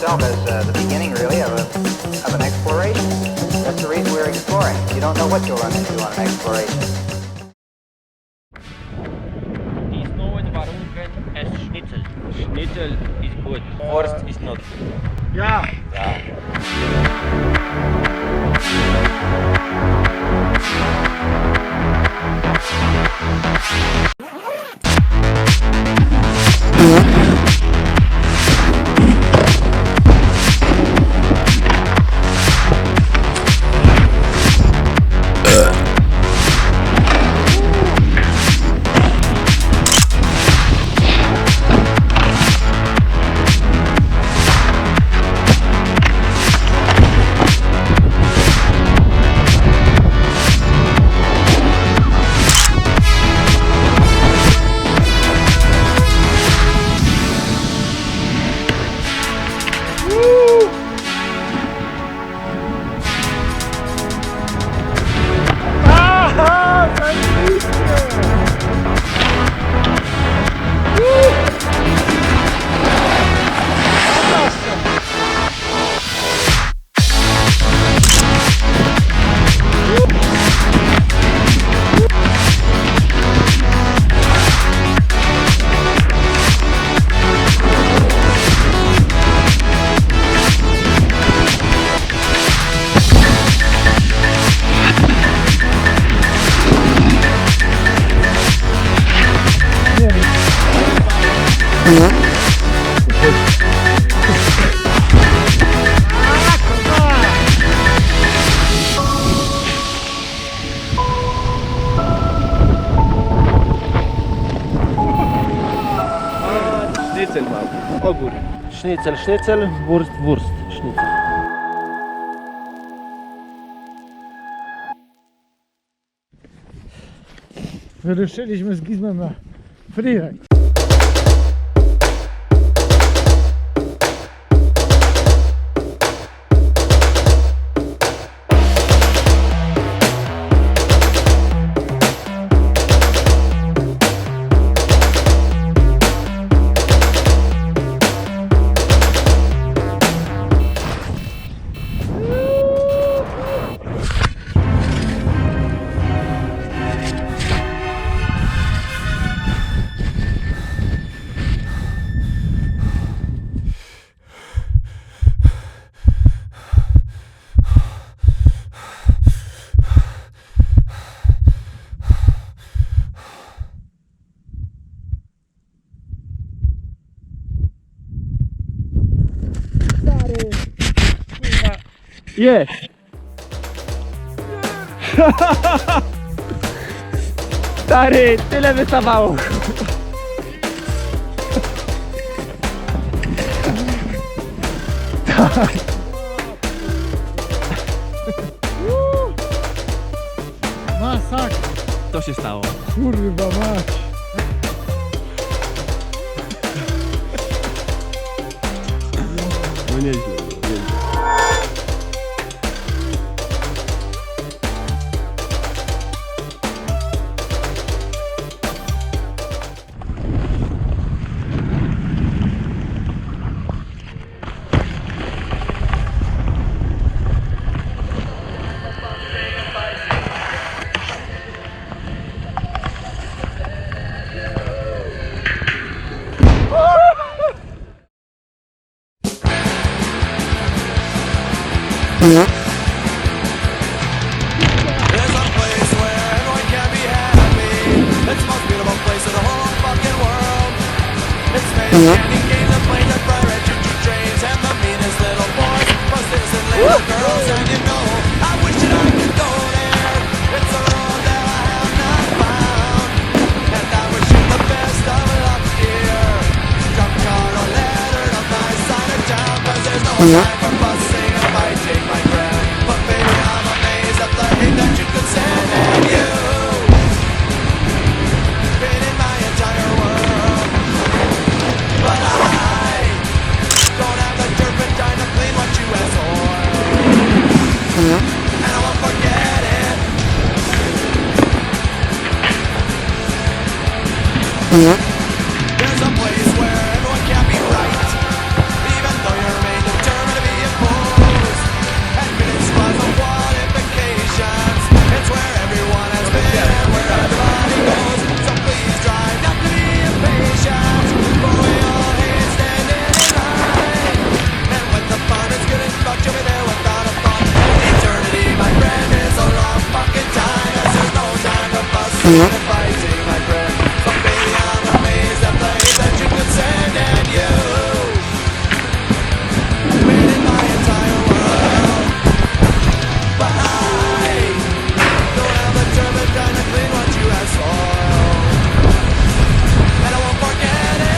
itself as the beginning, really, of an exploration. That's the reason we're exploring. You don't know what you'll run into on an exploration. These Norwegian warunken as schnitzel. Schnitzel is good. Forst is not. Ja. Sznycel mam, ogór. Sznycel, sznycel, wurst, wurst, sznycel. Wyruszyliśmy z Gizmem na freeride. Jest! Stary, tyle wystawało! Tak! Masakra! Co się stało? Kurwa mać! No nieźle, nieźle. There's a place where everyone can be happy. It's the most beautiful place in the whole fucking world. It's made of candy canes and planes and bright red choo-choo trains and the meanest little boys, most innocent little girls. And you know, I wish that I could go there. It's a road that I have not found, and I wish you the best of luck, dear. Drop card or letter on my side of town, 'cause there's no time for fussing if I take my crown. But baby, I'm amazed at the hate that you could send, and you been in my entire world. But I don't have the turpentine to clean what you as oil, and I won't forget it. There's a place where everyone can be right, even though you're made to fighting my friend. But baby, I'm amazed at the hate that you could send, and you made it my entire world. But I don't have the turbid kind to clean what you have soiled, and I won't forget it.